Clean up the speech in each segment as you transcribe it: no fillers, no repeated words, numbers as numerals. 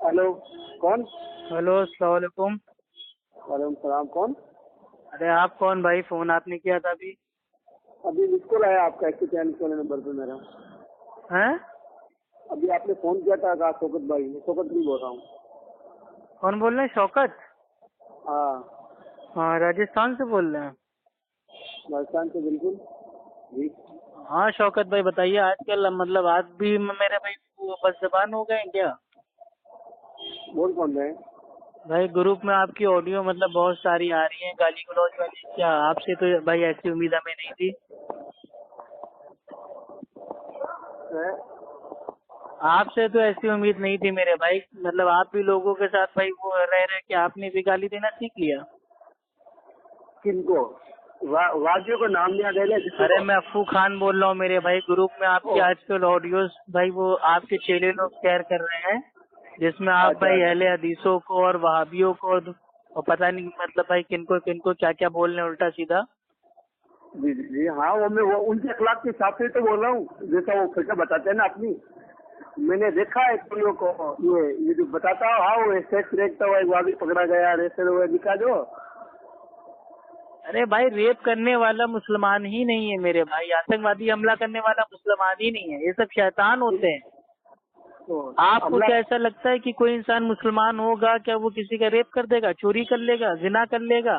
Hello, कौन? Hello, अस्सलाम वालेकुम। वालेकुम सलाम। कौन? अरे आप कौन भाई? फोन आपने किया था अभी? अभी मिस कॉल आया आपका 143 वाले नंबर पे मेरा। हैं? अभी आपने फोन किया था शौकत भाई, मैं शौकत भी बोल रहा हूँ। कौन बोल रहे हैं? शौकत? हाँ, हाँ, राजस्थान से बोल रहे हैं। राजस्थान से बिल्कुल जी। हाँ शौकत भाई बताइए, आजकल मतलब आज भी मेरे भाई वो बस ज़बान हो गए हैं क्या? बोल कौन रहे हैं? भाई ग्रुप में आपकी ऑडियो मतलब बहुत सारी आ रही हैं गाली गलौज वाली। क्या आपसे तो भाई ऐसी उम्मीद हमें नहीं थी। हैं? आपसे तो ऐसी उम्मीद नहीं थी मेरे भाई। मतलब आप भी लोगों के साथ भाई वो रह रहे कि आपने भी गाली देना सीख लिया। किनको? वादियों को नाम लिया गया किसी अरे को? मैं अफ्फू खान बोल रहा हूँ मेरे भाई। ग्रुप में आपके ओ, आजकल ऑडियोज भाई वो आपके चेले लोग शेयर कर रहे हैं, जिसमें आप अच्छा भाई अच्छा। अहले हदीसों को और वहाबियों को और पता नहीं मतलब भाई किनको किनको क्या क्या बोल रहे हैं उल्टा सीधा। जी जी जी, हाँ वो उनके अखलाक के हिसाब से तो बोल रहा हूँ, जैसा वो फिर बताते हैं ना अपनी। मैंने देखा है कुलियों को, ये जो बताता हूँ, हाँ वो सेक्स देखता हुआ एक वादी पकड़ा गया, रेसे हुए दिखा जो। अरे भाई रेप करने वाला मुसलमान ही नहीं है मेरे भाई। आतंकवादी हमला करने वाला मुसलमान ही नहीं है, ये सब शैतान होते हैं। तो आपको हमला क्या ऐसा लगता है कि कोई इंसान मुसलमान होगा क्या वो किसी का रेप कर देगा, चोरी कर लेगा, जिना कर लेगा?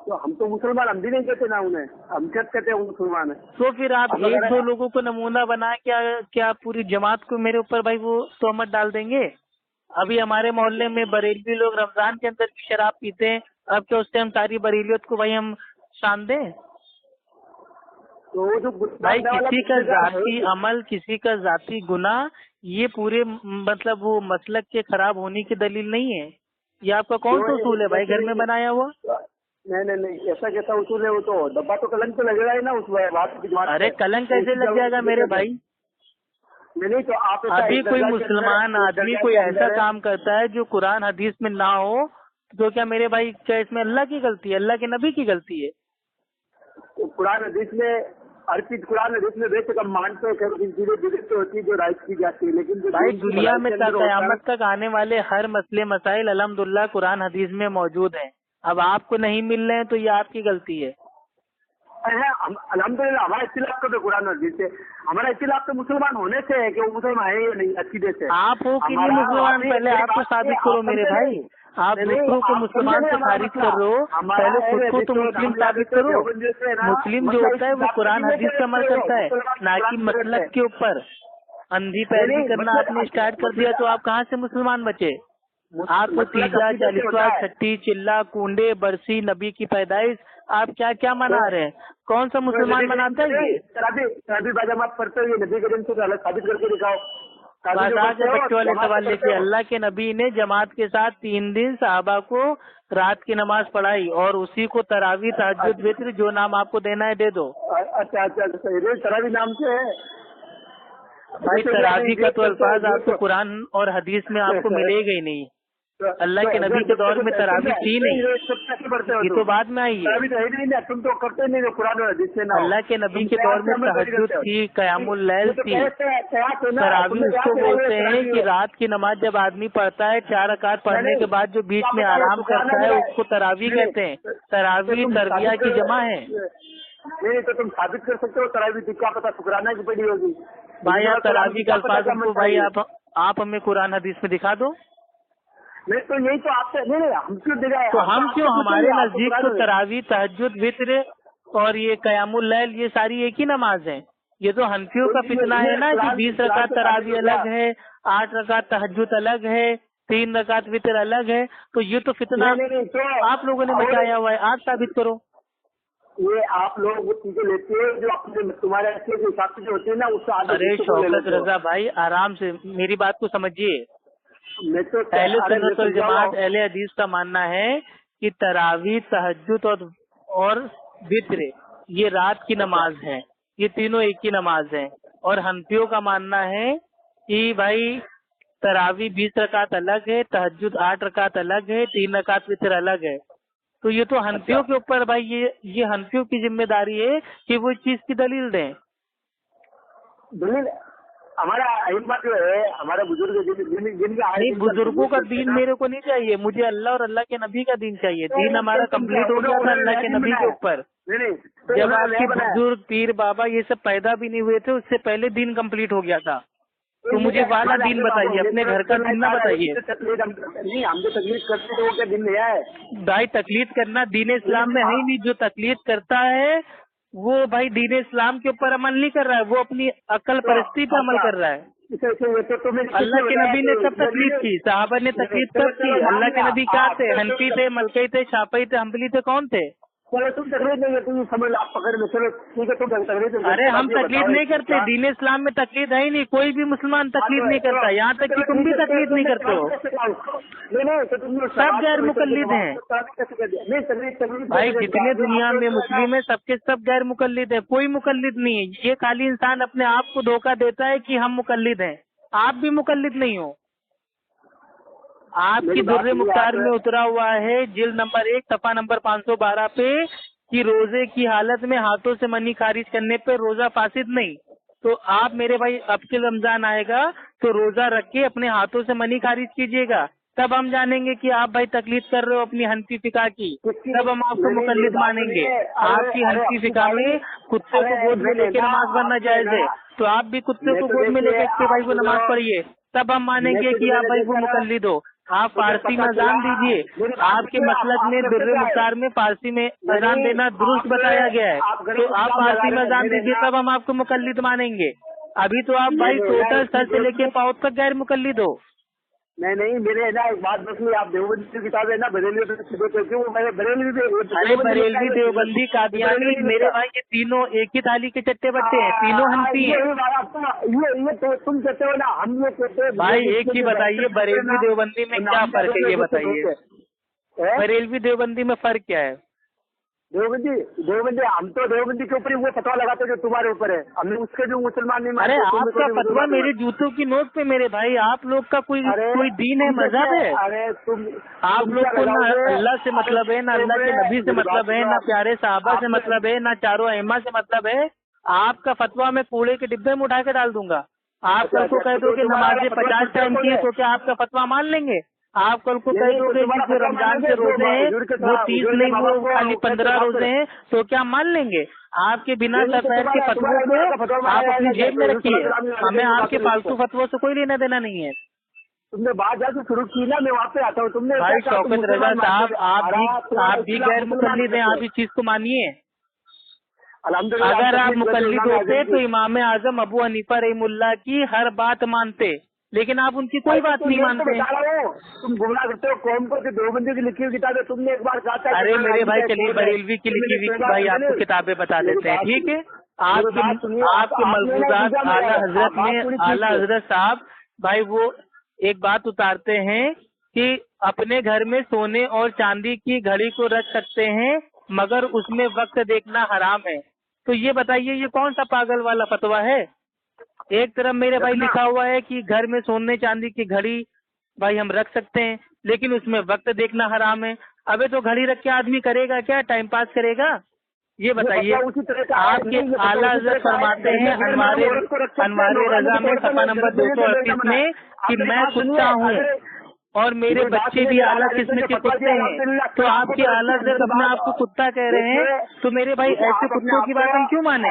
तो हम तो मुसलमान, हम भी नहीं कहते ना उन्हें, हम क्या कहते हैं वो मुसलमान है। तो फिर आप हम एक अगर दो लोगों को नमूना बना क्या पूरी जमात को मेरे ऊपर भाई वो तोहमत डाल देंगे? अभी हमारे मोहल्ले में बरेलवी लोग रमजान के अंदर भी शराब पीते हैं। अब क्या उससे हम सारी बरेलियत को भाई हम शान दें? तो वो जो भाई डालने वाला किसी का पूछेगा है जाती अमल, किसी का जाती गुनाह, ये पूरे मतलब वो मसलक के खराब होने की दलील नहीं है। ये आपका कौन सा उसूल है भाई घर में बनाया हुआ? नहीं नहीं नहीं, ऐसा कैसा उसूल है? वो तो डब्बा तो कलंक तो लगेगा ही ना उस बात की जमात अरे पे, कलंक तो कैसे उसकी लग जाएगा मेरे जगह भाई? नहीं तो आप ऐसा अभी एक कोई दरगाह के मुसलमान अंदर, एक आदमी दरगाह कोई के ऐसा अंदर है। काम करता है जो कुरान हदीस में ना हो, तो क्या मेरे भाई क्या इसमें अल्लाह की गलती है, अल्लाह के नबी की गलती है? तो कुरान हदीस में हर चीज, कुरान हदीस में बेशक हम मानते हैं कि चीजें दुरुस्त होती है जो राइट की जाती है, लेकिन जो भाई दीन की दुनिया भलाई में के अंदर होता है। कयामत तक आने वाले हर मसले मसाइल अल्हम्दुलिल्लाह कुरान हदीस में मौजूद हैं। अब आपको नहीं मिल रहे हैं तो ये आपकी गलती है। अल्हम्दुलिल्लाह हमारा इख्तिलाफ तो कुरान हदीस से, हमारा इख्तिलाफ तो मुसलमान होने से है कि वो मुसलमान है या नहीं, अकीदे से। आप हो कि नहीं हमारा मुसलमान, आप पहले मेरी आप तो बात साबित आप करो मेरे समझे भाई। नहीं। आप नहीं नहीं, दूसरों को आप समझे मुसलमान नहीं से हमारा खारिज मसला। कर रहे हो, हमारा पहले खुद है को तो देखो, मुस्लिम हम याद साबित से करो। देवबंद से है ना, मुस्लिम जो मसला इस होता है वो बात का कुरान नहीं है हदीस कि का अमल करता है, मुसलमान ना कि कुरान गलत है। मसलक के ऊपर। अंधी नहीं पैरवी नहीं, करना आपने स्टार्ट कर दिया तो आप कहाँ से मुसलमान बचे? आप तो मसला तीजा, अकीदे से होता चालीसवा, है। छठी, चिल्ला, कूंडे, बरसी, नबी की पैदाइश, आप क्या क्या तो मना रहे हैं? कौन सा तो मुसलमान नबी करीम मनाता से है नहीं, ये? तराबी बाजामात पढ़ते हुए नबी करीम से अलग साबित करके दिखाओ। ताबी बस जो आ पढ़ते गए हो बच्चों वाले जमात से सवाल पढ़ते लेके। हो। अल्लाह के नबी ने जमात के साथ 3 दिन सहाबा को रात की नमाज पढ़ाई, और उसी को तरावी, तहज्जुद, वित्र, जो नाम आपको देना है दे दो। अच्छा अच्छा अच्छा, ये तरावी नाम से है। भाई जैसे कि हमें तरावी का नियत तो करते हैं, अल्फाज आपको कुरान और हदीस में आपको मिलेगा ही नहीं। अल्लाह के नबी के दौर में तरावी थी नहीं, कैसे पढ़ते हो ये तो तुम? बाद में आई है। तरावी तो है ही नहीं ना, तुम तो करते नहीं हो कुरान और हदीस से ना हो। अल्लाह के नबी तुम के दौर कयास में से अमल थोड़ी तहज्जुद करते हो। थी, क़यामुल लैल ये तो थी। कयास है ना, तरावी तुमने कहा उसको कि बोलते हैं तरावी कि है। रात की नमाज जब आदमी पढ़ता है 4 रकात नहीं पढ़ने के नहीं, बाद जो तो बीच आप में बताओ आराम तो कुरान करता है में उसको तरावी नहीं कहते हैं। तो तरावी तुम तरबिया साबित की कर, जमा है। नहीं तो तुम साबित कर सकते हो तरावी थी, क्या पता शुक्राना की पड़ी होगी, लेकिन भाई आप तुम्हें कुरान की तरावी का क्या पता अल्फाज क्या हमको मन भाई चाहिए। आप हमें कुरान हदीस में दिखा दो। नहीं तो यही तो आपसे, नहीं नहीं, हम क्यों दिखाए, तो हम तो हम क्यों, आपसे पूछेंगे, हमारे आप तो नजदीक कुरान तो तरावी, तहज्जुद, वित्र और ये कयामुल लैल ये सारी एक ही नमाज है। ये तो हनफियों तो का फितना है ये ना कि कुरान 20 कुरान रकात से साबित तरावी हो गया। अलग है, 8 रकात तहज्जुद अलग है, 3 रकात वित्र अलग है। तो ये तो फितना नहीं नहीं नहीं, आप लोगों ने तो और मचाया हुआ है, आप साबित करो। ये आप लोग वो चीजें लेते हैं जो अपने तुम्हारे अच्छे के हिसाब से जो होती है ना, उससे आगे अरे दूसरे को ले शौकत लेते हो। रजा भाई आराम से मेरी बात को समझिए। मैं तो अहले अरे मैं सुन्नत वल समझा हुआ जमात, हूँ। अहले हदीस का मानना है कि तरावी, तहज्जुद और वित्र ये रात की अच्छा, नमाज है, ये तीनों एक ही नमाज है। और हनफियों का मानना है कि भाई तरावी 20 रकात अलग है, तहज्जुद 8 रकात अलग है, 3 रकात वित्र अलग है। तो ये तो अच्छा हनफियों के ऊपर भाई ये हनफियों की जिम्मेदारी है कि वो इस चीज की दलील दें। दलील हमारा अहिम्मा जो है, हमारे बुजुर्ग जिनका नहीं, बुजुर्गों का दीन मेरे को नहीं चाहिए, मुझे अल्लाह और अल्लाह के नबी का दीन चाहिए। दीन हमारा कंप्लीट हो गया था अल्लाह के नबी के ऊपर। जब आपके बुजुर्ग पीर बाबा ये सब पैदा भी नहीं हुए थे, उससे पहले दीन कंप्लीट हो गया था। तो मुझे वाला दीन बताइए, अपने घर का दीन ना बताइए। नहीं, हम जो तकलीफ करते वो क्या दिन में है भाई? तकलीफ करना दीन इस्लाम में है ही नहीं। जो तकलीफ करता है वो भाई दीन इस्लाम के ऊपर अमल नहीं कर रहा है, वो अपनी अकल परस्ती पे अमल कर रहा है। अल्लाह के नबी ने कब तकलीफ की? सहाबा ने तकलीफ कब की? अल्लाह के नबी क्या थे? हनफी थे, मलकई थे, शाफई थे, हम्बली थे, कौन थे? चलो तुम तकलीफ नहीं करते, समझ लो, आप पकड़ लो, चलो ठीक है, तुम तकलीफ। अरे हम तकलीफ नहीं करते, दीन इस्लाम में तकलीफ है ही नहीं, कोई भी मुसलमान तकलीफ नहीं करता, यहाँ तक कि तुम भी तकलीफ नहीं करते हो। सब गैर मुकल्लिद हैं भाई, जितने दुनिया में मुस्लिम है सबके सब गैर मुकल्लिद है, कोई मुकल्लिद नहीं है। ये खाली इंसान अपने आप को धोखा देता है कि हम मुकल्लिद हैं, आप भी मुकल्लिद नहीं हो। आपकी दुर्रे मुख्तार में उतरा हुआ है जिल्द नंबर 1 सफा नंबर 512 पे कि रोजे की हालत में हाथों से मनी खारिज करने पे रोजा फासिद नहीं। तो आप मेरे भाई अब के रमजान आएगा तो रोजा रख के अपने हाथों से मनी खारिज कीजिएगा, तब हम जानेंगे कि आप भाई तकलीफ कर रहे हो अपनी हनफी फिका की, तब हम आपको मुकल्लिद मानेंगे। आपकी हनफी फिका में कुत्ते को गोद में लेके नमाज पढ़ना जायज है, तो आप भी कुत्ते को गोद में लेके के भाई वो नमाज पढ़िए, तब हम मानेंगे कि आप भाई वो मुकल्लिद हो। आप फारसी में अजान दीजिए, आपके मसलक में दुर्रे मुख्तार में फारसी में अजान देना दुरुस्त बताया गया है, तो आप फारसी में अजान दीजिए, तब हम आपको मुकल्लिद मानेंगे। अभी तो आप भाई टोटल सर से लेके पाँव तक गैर मुकल्लिद हो। नहीं, मेरे ना एक बात बस आप देवबंदी की किताब है ना, बरेलवी अरे बरेलवी, देवबंदी, कादियानी, मेरे भाई ये तीनों एक ही थाली के चट्टे बट्टे हैं, तीनों हनफी हैं। ये तो तुम कहते हो ना, हम ये कहते हैं। भाई एक ही बताइए, बरेलवी देवबंदी में क्या फर्क है, ये बताइए। बरेलवी देवबंदी में फर्क क्या है? देवबंदी हम तो देवबंदी के ऊपर ही वो फतवा लगाते हैं जो तुम्हारे ऊपर है, हमने उसके भी मुसलमान नहीं मानते। अरे आपका फतवा मेरे जूतों की नोक पे मेरे भाई, आप लोग का कोई दीन है, मजहब है? अरे तुम आप लोग को ना अल्लाह से मतलब है, ना अल्लाह के नबी से मतलब है, ना प्यारे साहबा से मतलब है, ना चारों अइम्मा से मतलब है। आपका फतवा मैं कूड़े के डिब्बे में उठा के डाल दूंगा। आप कल को कह दो कि नमाजें 50 टाइम की है, तो क्या आपका फतवा मान लेंगे? आप कल को कह दोगे कि जो रमजान के रोजे हैं वो 30 नहीं, वो खाली 15 रोजे हैं, तो क्या मान लेंगे? आपके बिना सफेद के फतवों को आप अपनी जेब में रखिए, हमें आपके फालतू फतवों से कोई लेना देना नहीं है। तुमने बात जाके शुरू की ना, मैं वहाँ पे आता हूँ। तुमने भाई शौकत रजा साहब, आप भी गैर मुकल्लिद हैं, आप इस चीज को मानिए। अगर आप मुकल्लिद होते तो इमाम आजम अबू हनीफा रहीमुल्लाह की हर बात मानते, लेकिन आप उनकी कोई बात नहीं मानते। तुम गुमराह करते हो कौम को, देवबंदी की लिखी हुई किताब है, तुमने एक बार कहा था। अरे मेरे भाई चलिए बरेलवी की लिखी हुई भाई आपको किताबें बता देते हैं, ठीक है। आपके मलफूजात आला हजरत में आला हजरत साहब भाई वो एक बात उतारते हैं कि अपने घर में सोने और चांदी की घड़ी को रख सकते हैं मगर उसमें वक्त देखना हराम है। तो ये बताइए ये कौन सा पागल वाला फतवा है? एक तरफ मेरे भाई लिखा हुआ है कि घर में सोने चांदी की घड़ी भाई हम रख सकते हैं लेकिन उसमें वक्त देखना हराम है। अबे तो घड़ी रख के आदमी करेगा क्या, टाइम पास करेगा? ये बताइए। आपके आला हज़रत फरमाते हैं अनवारे रजा में सफा नंबर 238 में कि मैं कुत्ता हूँ और मेरे बच्चे भी आला किस्म के कुत्ते हैं। तो आपके आला हज़रत अपने आप को कुत्ता कह रहे हैं, तो मेरे भाई ऐसे कुत्तों की बात हम क्यों माने?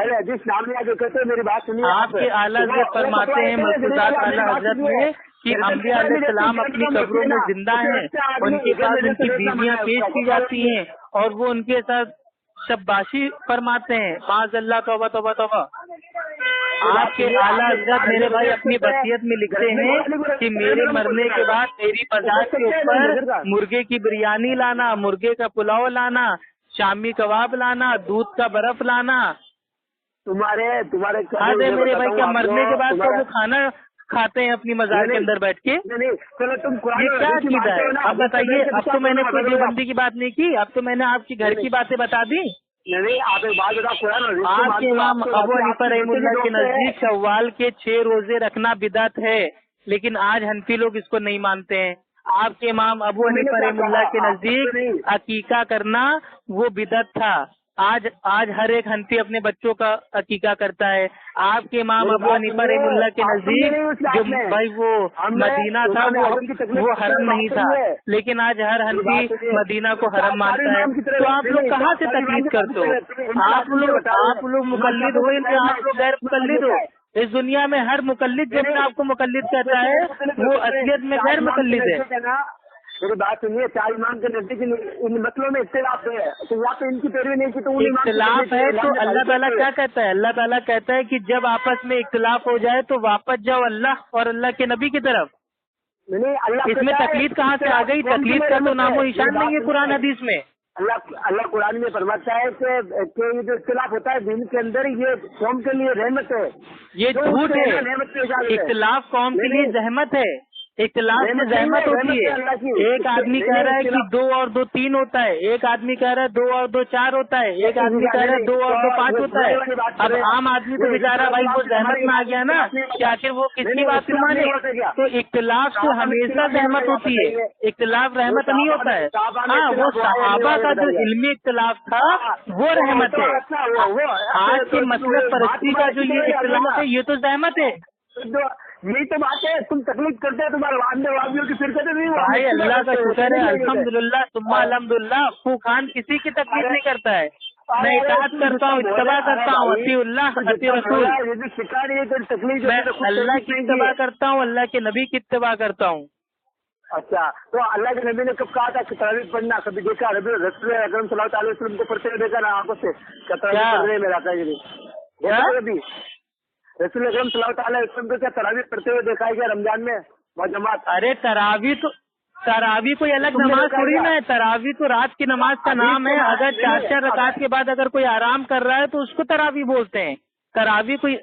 आपके आला हज़रत फरमाते हैं मलफूजात आला हज़रत में कि अंबिया अलैहिस्सलाम अपनी कब्रों में जिंदा हैं, उनके पास उनकी बीवियां पेश की जाती हैं और वो उनके साथ शब्बाशी फरमाते हैं। माज़अल्लाह, तौबा तौबा तौबा। आपके आला हज़रत मेरे भाई अपनी वसीयत में लिखते हैं कि मेरे मरने के बाद मेरी मज़ार के ऊपर मुर्गे की बिरयानी लाना, मुर्गे का पुलाव लाना, शामी कबाब लाना, दूध का बर्फ लाना। तुम्हारे अरे मेरे भाई क्या मरने के बाद तो वो खाना खाते हैं अपनी मज़ार के अंदर बैठ के? चलो तुम ये क्या चीज है? अब बताइए, अब तो मैंने कोई देवबंदी की बात नहीं की, अब तो मैंने आपकी घर की बातें बता दी। नहीं, आप एक बात बताओ, आपके इमाम अबू हनीफा रहमुल्लाह के नजदीक शव्वाल के 6 रोजे रखना बिदअत है, लेकिन आज हनफी लोग इसको नहीं मानते हैं। आपके इमाम अबू हनीफा रहमुल्लाह के नजदीक अकीका करना वो बिदअत था, आज हर एक हनफी अपने बच्चों का अकीका करता है। आपके इमाम अबू हनीफा रहमुल्लाह के नजदीक जो भाई वो मदीना था वो हरम नहीं था, लेकिन आज हर हनफी मदीना को हरम मानता है। तो आप लोग कहाँ से तकलीफ करते हो? आप लोग मुकल्लिद हो या आप लोग गैर मुकल्लिद हो? इस दुनिया में हर मुकल्लिद जो अपने आपको मुकल्लिद कहता है वो असलियत में गैर मुकल्लिद है। मेरी बात सुनिए, 4 इमाम के नजदीक इन मसलों में इख्तिलाफ है, तो यहाँ पे इनकी पैरवी नहीं की तो इख्तिलाफ है। तो अल्लाह ताला क्या कहता है? अल्लाह ताला कहता है कि जब आपस में इख्तिलाफ हो जाए तो वापस जाओ अल्लाह और अल्लाह के नबी की तरफ। इसमें तकलीफ कहाँ से आ गई? तकलीफ का तो नामो निशान नहीं है कुरान हदीस में। अल्लाह कुरान में फरमाता है कि ये जो इख्तिलाफ होता है दिन के अंदर, ये कौम के लिए रहमत है। ये झूठ है। इख्तिलाफ कौम के लिए रहमत है। इख्तिलाफ में रहमत होती है। एक आदमी कह रहा है कि 2 और 2 3 होता है, एक आदमी कह रहा है 2 और 2 4 होता है, एक आदमी कह रहा है 2 और 2 5 होता है। अब आम आदमी तो बेचारा भाई वो रहमत में आ गया ना कि आखिर वो किसकी बात को माने। तो इख्तिलाफ तो हमेशा रहमत होती है, इख्तिलाफ रहमत नहीं होता है। हाँ, वो सहाबा का जो इल्मी इख्तिलाफ था वो रहमत है। आज के मसलक परस्ती का जो ये इख्तिलाफ है ये तो रहमत है। यही तो बात है, तुम तकलीफ करते हैं तुम्हारे वादियों की फिरकत नहीं। भाई अल्लाह का शुक्र है, अल्हम्दुलिल्लाह सुम्मा अल्हम्दुलिल्लाह। अबू खान किसी की तकलीफ नहीं करता है। मैं इताअत करता हूँ, इत्तबा करता हूँ, अतीउल्लाह अती रसूल। मैं अल्लाह की इत्तबा करता हूँ, अल्लाह के नबी की इत्तबा करता हूँ। अच्छा, तो अल्लाह के नबी ने कब कहा था कि तरावीह पढ़ना? कभी देखा रसूल अकरम सल्लल्लाहु अलैहि वसल्लम को पढ़ते हुए देखा ना आंखों से? तरावीह पढ़ने में रखा है रसूल अकरम सल्लल्लाहु अलैहि वसल्लम को क्या तरावीह पढ़ते हुए देखा है क्या रमजान में जमात? अरे तरावी कोई अलग नमाज थोड़ी ना है। तरावी तो रात की नमाज का नाम है। अगर 4 रकात के बाद अगर कोई आराम कर रहा है तो उसको तरावी बोलते हैं। तरावी कोई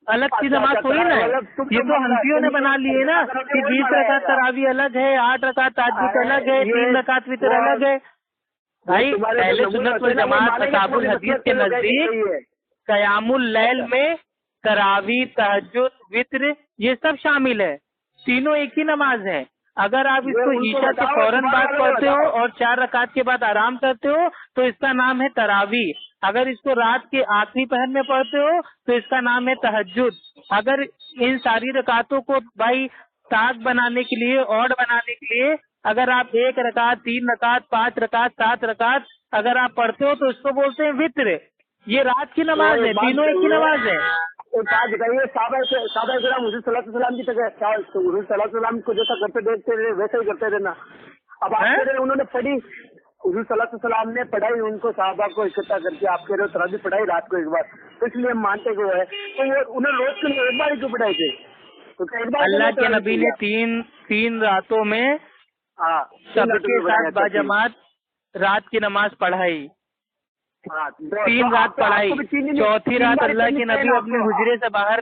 अलग की नमाज थोड़ी ना है। ये तो हनफियों ने बना लिए ना कि 20 रकात तरावी अलग है, 8 रकात तहज्जुद अलग है, 3 रकात वितर अलग है। भाई अहले सुन्नत वल जमात असहाबुल हदीस के नजदीक क़यामुल लैल में तरावी, तहज्जुद, वित्र ये सब शामिल है। तीनों एक ही नमाज है। अगर आप इसको ईशा के फौरन बाद पढ़ते हो और 4 रकात के बाद आराम करते हो तो इसका नाम है तरावी। अगर इसको रात के आखिरी पहर में पढ़ते हो तो इसका नाम है तहज्जुद। अगर इन सारी रकातों को भाई ताक बनाने के लिए, ऑड बनाने के लिए अगर आप 1 रकात, 3 रकात, 5 रकात, 7 रकात अगर आप पढ़ते हो तो इसको बोलते हैं वित्र। ये रात की नमाज है, तीनों एक ही नमाज है। एक बात बताइए, साहबा इकराम हुज़ूर सल्लल्लाहु अलैहि वसल्लम की तरह हुज़ूर सल्लल्लाहु अलैहि वसल्लम को जैसा करते देखते रहे वैसे ही करते रहना। अब आप कह रहे उन्होंने पढ़ी, हुज़ूर सल्लल्लाहु अलैहि वसल्लम ने पढ़ाई, उनको साहबा को इकट्ठा करके आप कह रहे हो तरावी पढ़ाई रात को एक बार, तो इसलिए हम मानते कि वो है। तो वो उन्होंने रोज के लिए एक बार ही क्यों पढ़ाई थे? तो अल्लाह के नबी ने तीन रातों में सबके साथ बाजमात रात की नमाज पढ़ाई। 3 रात पढ़ाई, चौथी रात अल्लाह के नबी अपने हुजरे से बाहर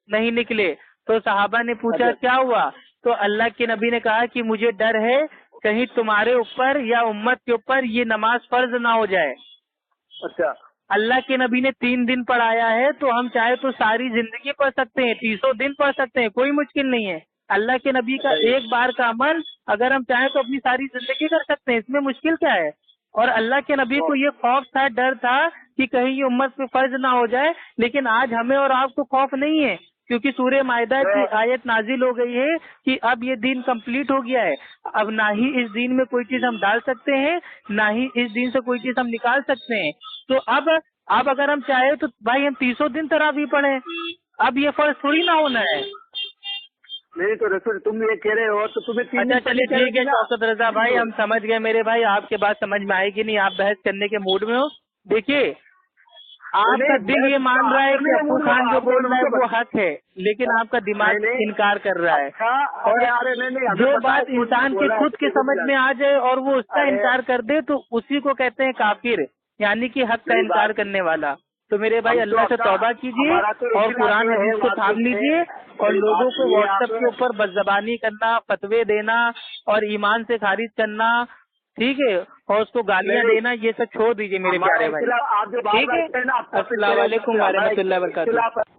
नहीं निकले तो सहाबा ने पूछा क्या हुआ? तो अल्लाह के नबी ने कहा कि मुझे डर है कहीं तुम्हारे ऊपर या उम्मत के ऊपर ये नमाज फर्ज ना हो जाए। अच्छा, अल्लाह के नबी ने 3 दिन पढ़ाया है तो हम चाहे तो सारी जिंदगी पढ़ सकते हैं, 300 दिन पढ़ सकते हैं, कोई मुश्किल नहीं है। अल्लाह के नबी का एक बार का अमल अगर हम चाहें तो अपनी सारी जिंदगी कर सकते हैं, इसमें मुश्किल क्या है? और अल्लाह के नबी को ये खौफ था, डर था कि कहीं ये उम्मत पे फर्ज ना हो जाए। लेकिन आज हमें और आपको खौफ नहीं है क्योंकि सूरह माइदा की आयत नाजिल हो गई है कि अब ये दीन कंप्लीट हो गया है। अब ना ही इस दीन में कोई चीज हम डाल सकते हैं, ना ही इस दीन से कोई चीज हम निकाल सकते हैं। तो अब अगर हम चाहे तो भाई हम 300 दिन तरावी पढ़े, अब ये फर्ज थोड़ी ना होना है। नहीं तो रसूल तुम ये कह रहे हो तो तुम्हें अच्छा चलिए ठीक है शौकत रजा भाई, हम समझ गए मेरे भाई, आपके बात समझ में आएगी नहीं, आप बहस करने के मूड में हो। देखिए आपका दिल ये मान रहा है कि अबू खान जो बोल रहा है वो हक है, लेकिन आपका दिमाग इनकार कर रहा है। और जो बात इंसान के खुद के समझ में आ जाए और वो उसका इनकार कर दे तो उसी को कहते हैं काफिर, यानी कि हक का इनकार करने वाला। तो मेरे भाई अल्लाह से तौबा कीजिए और कुरान हदीस को थाम लीजिए और लोगों को व्हाट्सएप के ऊपर बदज़बानी करना, फतवे देना और ईमान से खारिज करना, ठीक है, और उसको गालियां देना, ये सब छोड़ दीजिए मेरे प्यारे भाई, ठीक है। अस्सलाम वालेकुम व रहमतुल्लाहि व बरकातुहू।